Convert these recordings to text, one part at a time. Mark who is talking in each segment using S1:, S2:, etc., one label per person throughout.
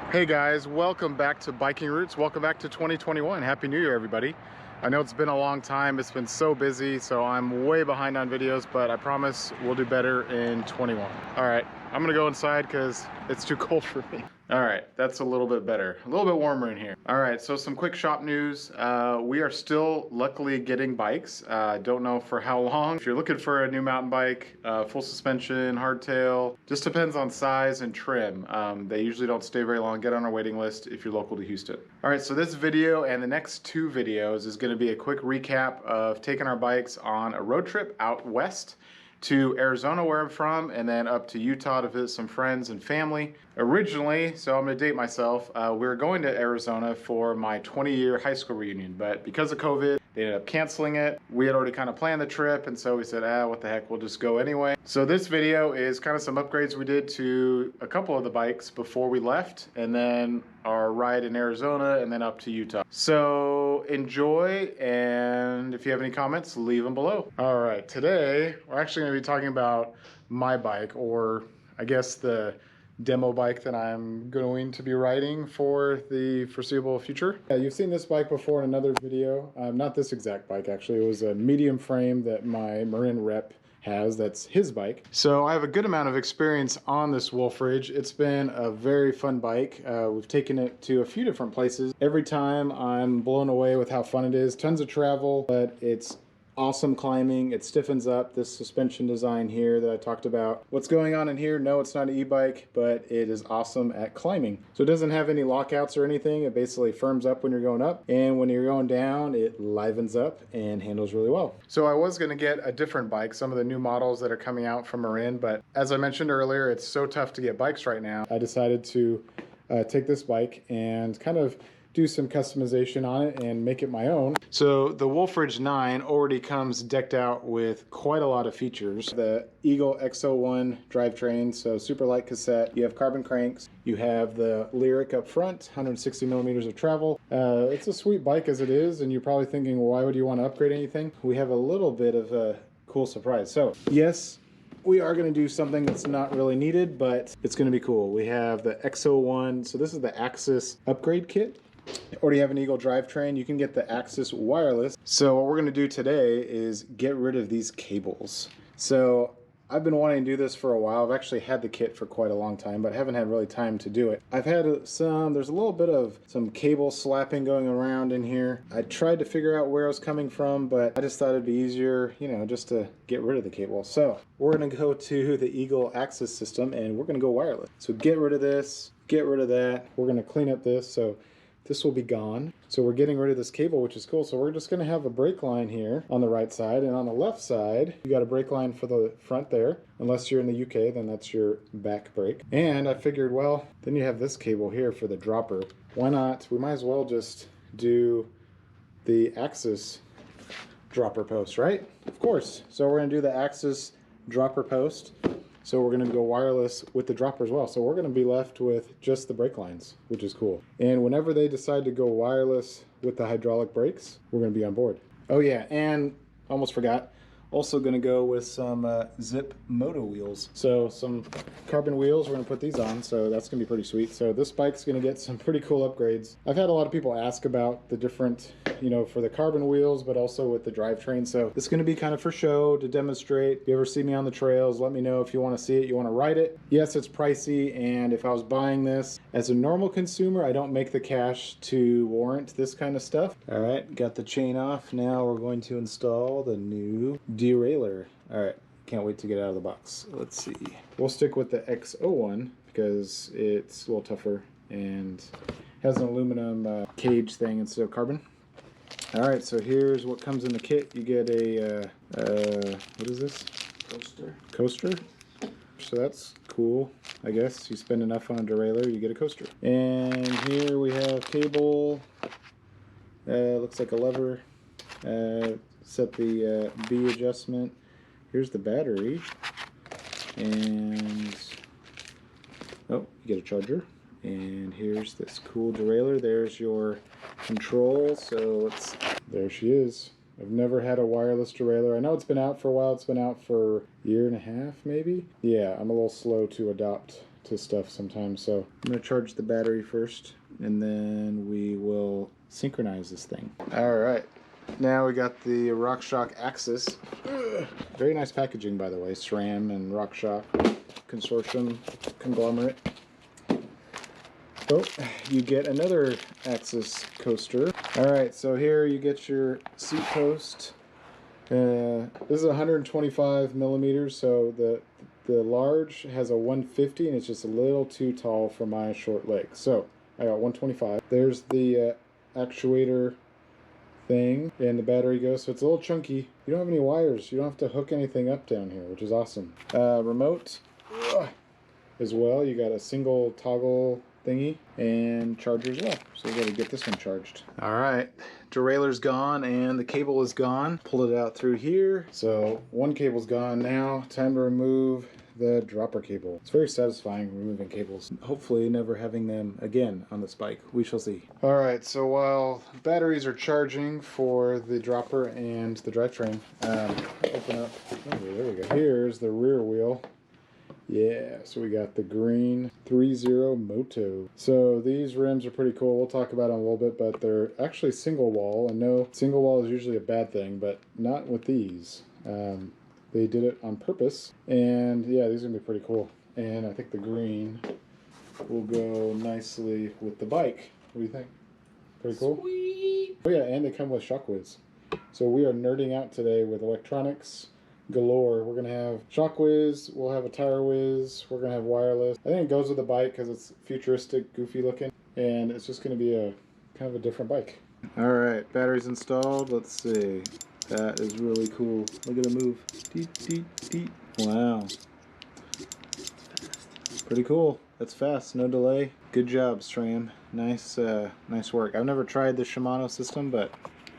S1: Hey guys, welcome back to Biking Roots. Welcome back to 2021. Happy New Year, everybody. I know it's been a long time. It's been so busy, so I'm way behind on videos, but I promise we'll do better in 21. All right, I'm gonna go inside because it's too cold for me. All right, that's a little bit better. A little bit warmer in here. All right, so some quick shop news. We are still luckily getting bikes. Don't know for how long. If you're looking for a new mountain bike, full suspension, hardtail, just depends on size and trim. They usually don't stay very long. Get on our waiting list if you're local to Houston. All right, so this video and the next two videos is gonna be a quick recap of taking our bikes on a road trip out west to Arizona, where I'm from, and then up to Utah to visit some friends and family. Originally, so I'm gonna date myself, we were going to Arizona for my 20-year high school reunion, but because of COVID, they ended up canceling it. We had already kind of planned the trip, and so we said, what the heck, we'll just go anyway. So this video is kind of some upgrades we did to a couple of the bikes before we left, and then our ride in Arizona, and then up to Utah. So enjoy, and if you have any comments, leave them below. All right, today, we're actually gonna be talking about my bike, or I guess the demo bike that I'm going to be riding for the foreseeable future. You've seen this bike before in another video. Not this exact bike, actually. It was a medium frame that my Marin rep has. That's his bike. So I have a good amount of experience on this Wolf Ridge. It's been a very fun bike. We've taken it to a few different places. Every time I'm blown away with how fun it is. Tons of travel, but it's awesome climbing. It stiffens up. This suspension design here that I talked about. What's going on in here? No, it's not an e-bike, but it is awesome at climbing. So it doesn't have any lockouts or anything. It basically firms up when you're going up, and when you're going down, it livens up and handles really well. So I was going to get a different bike, some of the new models that are coming out from Marin, but as I mentioned earlier, it's so tough to get bikes right now. I decided to take this bike and kind of do some customization on it and make it my own. So the Wolf Ridge 9 already comes decked out with quite a lot of features. The Eagle X01 drivetrain, so super light cassette. You have carbon cranks. You have the Lyric up front, 160 millimeters of travel. It's a sweet bike as it is, and you're probably thinking, well, why would you want to upgrade anything? We have a little bit of a cool surprise. So yes, we are going to do something that's not really needed, but it's going to be cool. We have the X01, so this is the AXS upgrade kit. You already have an Eagle drivetrain. You can get the AXS Wireless. So what we're going to do today is get rid of these cables. So I've been wanting to do this for a while. I've actually had the kit for quite a long time, but haven't had really time to do it. I've had there's a little bit of some cable slapping going around in here. I tried to figure out where it was coming from, but I just thought it'd be easier, you know, just to get rid of the cable. So we're going to go to the Eagle AXS system, and we're going to go wireless. So get rid of this, get rid of that. We're going to clean up this. So this will be gone. So we're getting rid of this cable, which is cool. So we're just gonna have a brake line here on the right side, and on the left side, you got a brake line for the front there. Unless you're in the UK, then that's your back brake. And I figured, well, then you have this cable here for the dropper. Why not? We might as well just do the AXS dropper post, right? Of course. So we're gonna do the AXS dropper post. So we're going to go wireless with the dropper as well. So we're going to be left with just the brake lines, which is cool. And whenever they decide to go wireless with the hydraulic brakes, we're going to be on board. Oh yeah, and almost forgot, also going to go with some Zipp Moto wheels. So some carbon wheels, we're going to put these on, so that's going to be pretty sweet. So this bike's going to get some pretty cool upgrades. I've had a lot of people ask about the different, you know, for the carbon wheels, but also with the drivetrain. So it's going to be kind of for show, to demonstrate. If you ever see me on the trails, let me know if you want to see it, you want to ride it. Yes, it's pricey, and if I was buying this as a normal consumer, I don't make the cash to warrant this kind of stuff. All right, got the chain off. Now we're going to install the new derailleur. All right, can't wait to get out of the box. Let's see. We'll stick with the X01 because it's a little tougher and has an aluminum cage thing instead of carbon. All right, so here's what comes in the kit. You get a, what is this? Coaster. So that's cool, I guess. You spend enough on a derailleur, you get a coaster. And here we have cable. Looks like a lever. Set the B adjustment. Here's the battery. And, oh, you get a charger. And here's this cool derailleur. There's your control. So there she is. I've never had a wireless derailleur. I know it's been out for a while. It's been out for a year and a half, maybe. Yeah, I'm a little slow to adopt to stuff sometimes. So I'm gonna charge the battery first, and then we will synchronize this thing. All right, now we got the RockShox AXS. Very nice packaging, by the way. SRAM and RockShox consortium conglomerate. Oh, you get another AXS coaster. All right, so here you get your seat post. This is 125 millimeters, so the large has a 150, and it's just a little too tall for my short legs. So I got 125. There's the actuator thing, and the battery goes, so it's a little chunky. You don't have any wires. You don't have to hook anything up down here, which is awesome. Remote as well. You got a single toggle thingy and charger as well. So we got to get this one charged. All right, derailleur's gone and the cable is gone. Pulled it out through here. So one cable's gone now. Time to remove the dropper cable. It's very satisfying removing cables. Hopefully never having them again on this bike. We shall see. All right, so while batteries are charging for the dropper and the drivetrain, open up. Oh, there we go. Here's the rear wheel. Yeah, so we got the green 3.0 Moto. So these rims are pretty cool. We'll talk about them a little bit, but they're actually single wall. And no, single wall is usually a bad thing, but not with these. They did it on purpose. And yeah, these are gonna be pretty cool. And I think the green will go nicely with the bike. What do you think? Pretty cool? Sweet. Oh yeah, and they come with shockwheels. So we are nerding out today with electronics galore. We're gonna have shock whiz, we'll have a tire whiz, we're gonna have wireless. I think it goes with the bike because it's futuristic, goofy looking, and it's just gonna be a kind of a different bike. All right, batteries installed. Let's see. That is really cool. Look at it move. Deet, deet, deet. Wow. Pretty cool. That's fast, no delay. Good job, SRAM. Nice, nice work. I've never tried the Shimano system, but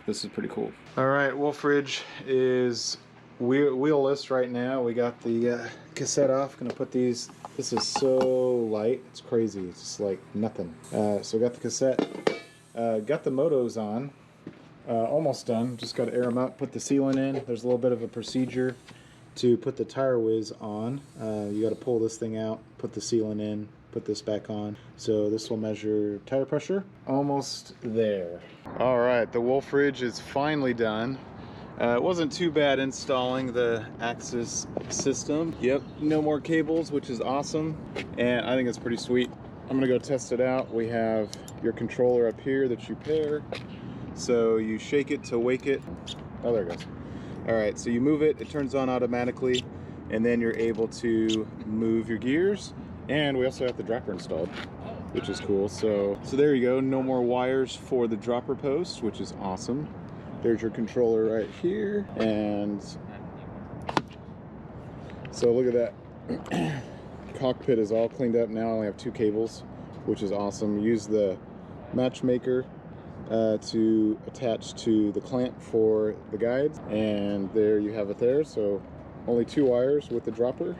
S1: this is pretty cool. All right, Wolf Ridge is wheelless right now. We got the cassette off. Gonna put these. This is so light. It's crazy. It's just like nothing. So got the cassette. Got the motos on. Almost done. Just got to air them up. Put the sealant in. There's a little bit of a procedure to put the tire whiz on. You got to pull this thing out. Put the sealant in. Put this back on. So this will measure tire pressure. Almost there. All right. The Wolf Ridge is finally done. It wasn't too bad installing the AXS system. Yep, no more cables, which is awesome. And I think it's pretty sweet. I'm gonna go test it out. We have your controller up here that you pair. So you shake it to wake it. Oh, there it goes. All right, so you move it, it turns on automatically, and then you're able to move your gears. And we also have the dropper installed, which is cool. So there you go, no more wires for the dropper post, which is awesome. There's your controller right here, and so look at that. Cockpit is all cleaned up now. I only have 2 cables, which is awesome. Use the matchmaker to attach to the clamp for the guides, and there you have it there. So only 2 wires with the dropper,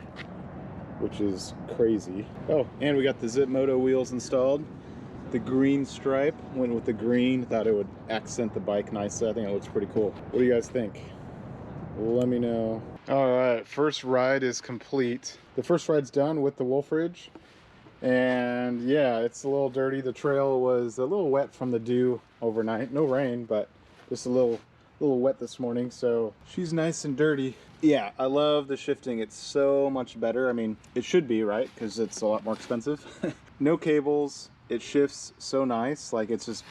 S1: which is crazy. Oh, and we got the Zipp Moto wheels installed. The green stripe went with the green. Thought it would accent the bike nicely. I think it looks pretty cool. What do you guys think? Let me know. All right, first ride is complete. The first ride's done with the Wolf Ridge. And yeah, it's a little dirty. The trail was a little wet from the dew overnight. No rain, but just a little wet this morning. So she's nice and dirty. Yeah, I love the shifting. It's so much better. I mean, it should be, right? Because it's a lot more expensive. No cables. It shifts so nice. Like, it's just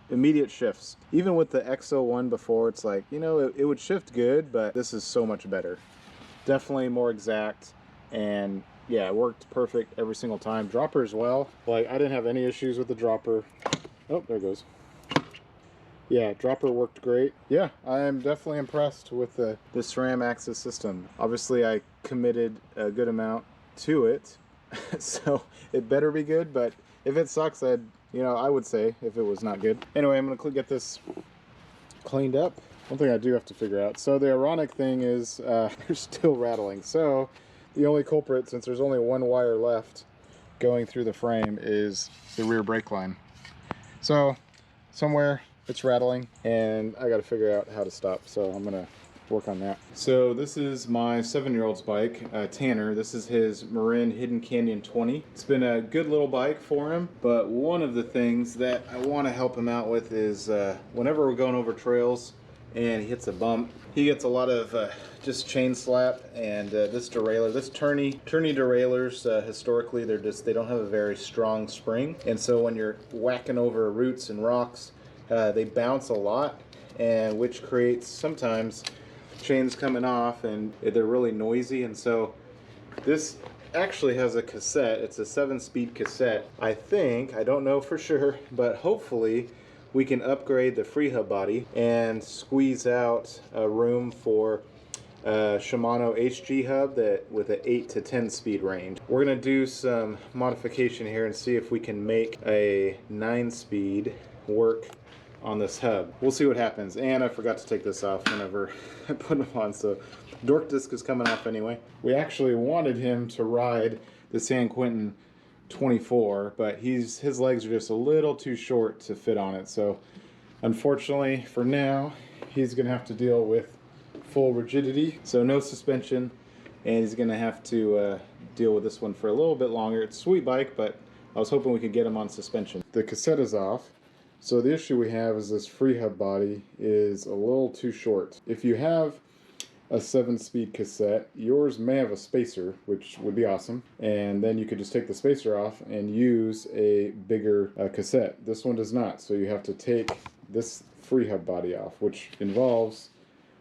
S1: immediate shifts. Even with the XO1 before, it's like, you know, it would shift good, but this is so much better. Definitely more exact, and yeah, it worked perfect every single time. Dropper as well. Like, I didn't have any issues with the dropper. Oh, there it goes. Yeah, dropper worked great. Yeah, I am definitely impressed with the SRAM AXS system. Obviously, I committed a good amount to it, so it better be good, but if it sucks, I would say if it was not good. Anyway, I'm gonna get this cleaned up. One thing I do have to figure out. So the ironic thing is they're still rattling. So the only culprit, since there's only 1 wire left going through the frame, is the rear brake line. So somewhere it's rattling, and I got to figure out how to stop. So I'm gonna work on that. So this is my 7-year-old's bike, Tanner. This is his Marin Hidden Canyon 20. It's been a good little bike for him, but one of the things that I want to help him out with is whenever we're going over trails and he hits a bump, he gets a lot of just chain slap, and this derailleur, this tourney derailleurs, historically they don't have a very strong spring, and so when you're whacking over roots and rocks, they bounce a lot, and which creates sometimes chains coming off, and they're really noisy. And so this actually has a cassette. It's a 7-speed cassette. I don't know for sure, but hopefully we can upgrade the freehub body and squeeze out a room for Shimano HG hub that with an 8 to 10 speed range. We're gonna do some modification here and see if we can make a 9-speed work on this hub. We'll see what happens. And I forgot to take this off whenever I put them on, so dork disc is coming off anyway. We actually wanted him to ride the San Quentin 24, but his legs are just a little too short to fit on it, so unfortunately for now he's gonna have to deal with full rigidity, so no suspension, and he's gonna have to deal with this one for a little bit longer. It's a sweet bike, but I was hoping we could get him on suspension. The cassette is off, so the issue we have is this freehub body is a little too short. If you have a 7-speed cassette, yours may have a spacer, which would be awesome, and then you could just take the spacer off and use a bigger cassette. This one does not, so you have to take this freehub body off, which involves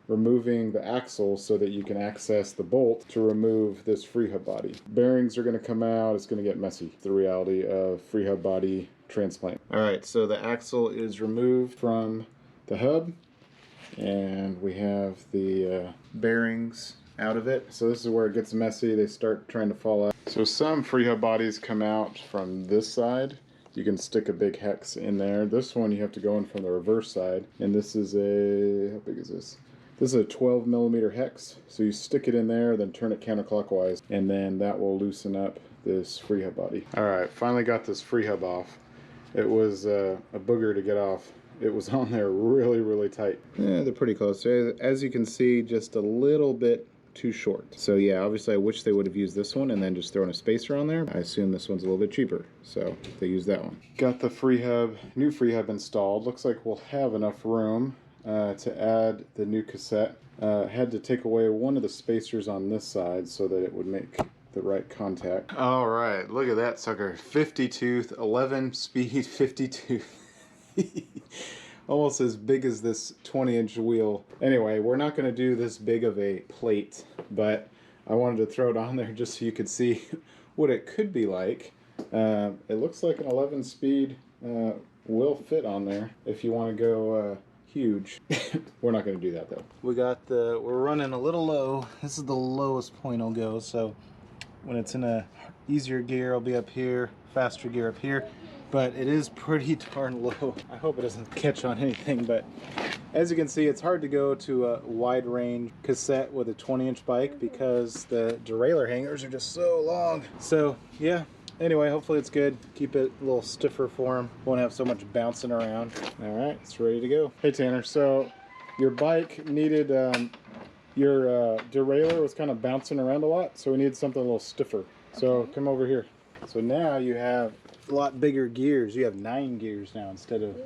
S1: removing the axle so that you can access the bolt to remove this freehub body. Bearings are going to come out. It's going to get messy. The reality of freehub body transplant. Alright, so the axle is removed from the hub, and we have the bearings out of it. So this is where it gets messy. They start trying to fall out. So some freehub bodies come out from this side. You can stick a big hex in there. This one you have to go in from the reverse side. And this is how big is this? This is a 12mm hex. So you stick it in there, then turn it counterclockwise, and then that will loosen up this freehub body. Alright, finally got this freehub off. It was a booger to get off. It was on there really, really tight. Yeah, they're pretty close. As you can see, just a little bit too short. So yeah, obviously I wish they would have used this one and then just thrown a spacer on there. I assume this one's a little bit cheaper, so they used that one. Got the new freehub installed. Looks like we'll have enough room to add the new cassette. Had to take away one of the spacers on this side so that it would make the right contact. All right, look at that sucker. 50 tooth, 11 speed, 50 tooth. Almost as big as this 20-inch wheel. Anyway, we're not going to do this big of a plate, but I wanted to throw it on there just so you could see what it could be like. It looks like an 11-speed will fit on there if you want to go huge. We're not going to do that though. We're running a little low. This is the lowest point I'll go, so when it's in a easier gear, I'll be up here, faster gear up here. But it is pretty darn low. I hope it doesn't catch on anything, but as you can see, it's hard to go to a wide range cassette with a 20-inch bike because the derailleur hangers are just so long. So yeah, anyway, hopefully it's good. Keep it a little stiffer for him. Won't have so much bouncing around. All right, it's ready to go. Hey Tanner, so your bike needed, your derailleur was kind of bouncing around a lot, so we needed something a little stiffer. So come over here. So now you have a lot bigger gears. You have 9 gears now instead of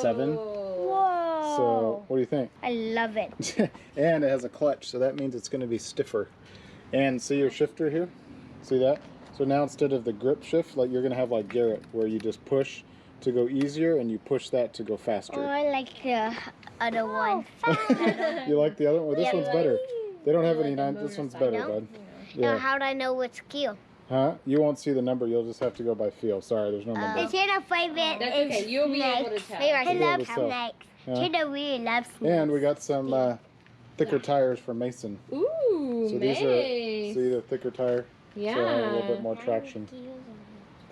S1: 7.
S2: Whoa.
S1: So what do you think?
S2: I love it.
S1: And it has a clutch, so that means it's going to be stiffer. And see your shifter here? See that? So now instead of the grip shift, like you're going to have like Garrett, where you just push to go easier and you push that to go faster.
S2: Oh, I like the other one.
S1: You like the other one? Well, this one's better. They don't have any 9. This one's better, bud.
S2: Now, how do I know what skill?
S1: Huh? You won't see the number. You'll just have to go by feel. Sorry, there's no number.
S2: Is it a favorite?
S3: That's okay. You'll be able to tell.
S2: I love
S1: able to tell.
S2: snakes.
S1: Yeah.
S2: Kiddo really loves snakes.
S1: And we got some thicker tires for Mason.
S3: Ooh,
S1: So
S3: nice.
S1: these are, see the thicker tire?
S3: Yeah.
S1: So I have a little bit more traction.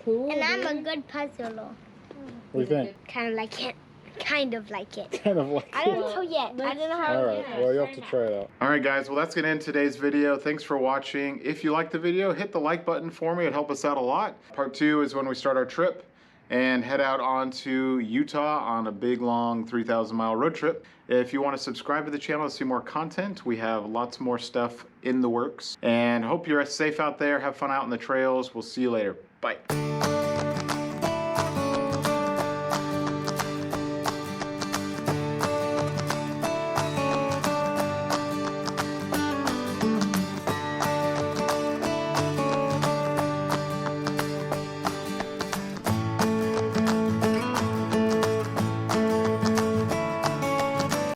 S3: Cool.
S2: And I'm a good puzzler.
S1: What do you think?
S2: Kind of like it. Kind of like it.
S1: Kind of like
S2: I don't know yet. I don't know how.
S1: All right, well, you'll have to try it out. All right, guys, well, that's going to end today's video. Thanks for watching. If you liked the video, hit the like button for me. It'd help us out a lot. Part 2 is when we start our trip. and head out onto Utah on a big long 3,000 mile road trip. If you want to subscribe to the channel to see more content, we have lots more stuff in the works. And hope you're safe out there. Have fun out on the trails. We'll see you later. Bye.